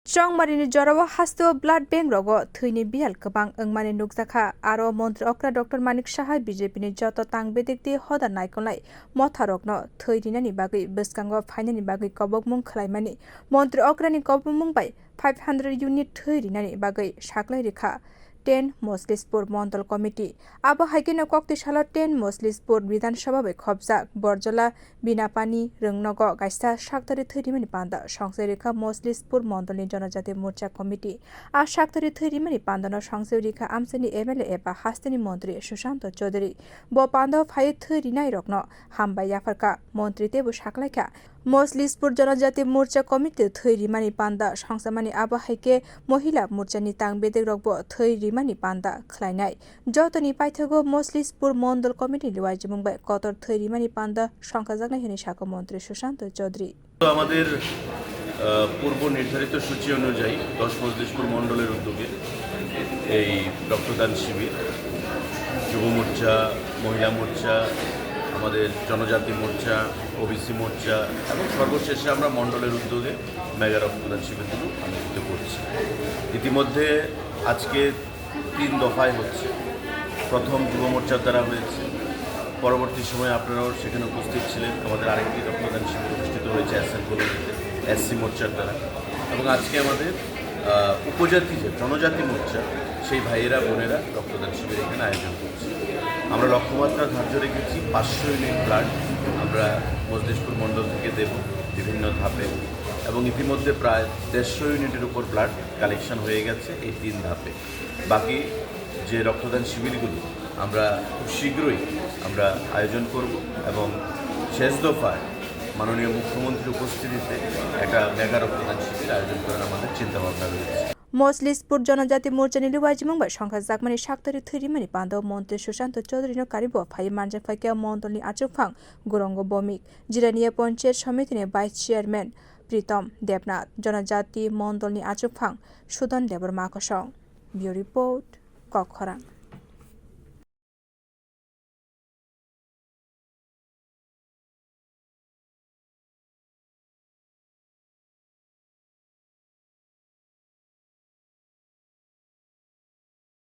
Chongmarini Jorawa Hasto Blood Bank Rogo, Thini Bial Kabang Mani Nukzaka, Aro Montri Okra Dr. Manik Shahai BJP ni Joto Tang Bedikti Hoda Naikonai, Motarokno, Thirina Bagi, Buskango, Finani Bagi Kobok Mung Klaimani, Montri Okra ni Kobok by 500 unit Thirina Bagi, Shaklai Rika. 10 Moslispur Mondal Committee. Abo Haikino Koktishala 10 Moslispur Bidan Shababe Kobzak, Borjola, Binapani, Rungnogo, Gaista, Shaktari 30 Mani Panda, Shangserika Moslispur Mondali Jonajati Murcha Committee. A Shaktari 30 Mani Pandano Shangserika Amseni Emele Eba Hastani Montri, Shushanto Chodri. Bo Panda of Hay 39 Rokno, Hamba Yafarka, Montri Tebu Shaklaka. Moslispur Jonajati Murcha Committee 30 Mani Panda, Shangsamani Abo Haike, Mohila Murchani Tang Bede Rogbo 30 Mani Panda, Klainai. Jotani Paithago Moslispur Mondal Committee Liwaji Mumbai, Kotor 30 Mani Panda, Shankazagna Hinishako Montri Shushanto Chodri. আমাদের পূর্ব নির্ধারিত সূচি অনুযায়ী 10 মজলিসপুর মণ্ডলের উদ্যোগে এই রক্তদান শিবির যুব মোর্চা মহিলা মোর্চা আমাদের জনজাতি মোর্চা ওবিসি মোর্চা এবং সর্বশেষে আমরা মণ্ডলের উদ্যোগে মেগা রক্তদান শিবিরগুলো অনুষ্ঠিত করছি ইতিমধ্যে আজকে 3 দফায় হচ্ছে প্রথম যুব মোর্চার দ্বারা হয়েছে পরবর্তী সময়ে আপনারাও সেখানে উপস্থিত ছিলেন আমাদের আরেকটি রক্তদান শিবির অনুষ্ঠিত হয়েছে এসসি মোর্চার দ্বারা এবং আজকে আমাদের উপজাতি যে জনজাতি মোর্চা সেই ভাইয়েরা বোনেরা রক্তদান শিবির এখানে আয়োজন করছে আমরা লক্ষ্যমাত্রা ধার্য রেখেছি 500 ইউনিট ব্লাড আমরা মজলিসপুর মণ্ডল থেকে দেব বিভিন্ন ধাপে এবং ইতিমধ্যে প্রায় 150 ইউনিটের উপর ব্লাড কালেকশন হয়ে গেছে এই 3 ধাপে বাকি যে রক্তদান শিবিরগুলো আমরা খুব শীঘ্রই আমরা আয়োজন করব এবং শেষ দফায় মাননীয় মুখ্যমন্ত্রীর উপস্থিতিতে একটা মেগা রক্তদান শিবির আয়োজন করার আমাদের চিন্তাভাবনা রয়েছে Moslispur Jonajati Morcha Liwaji Mumbai, Shankar Zakmani Shaktari 30 Mani Panda, Monte Shushanto Chodri no Karibo, Pai Manja Fakea Montoni Achufang, Gorongo Bomik, Jirania Poncher Shamitine Vice Chairman, Pritom Debnath, Jonajati Montoni Achufang, Sudan Deborah Makosong. Bureau Report, Kokhoran.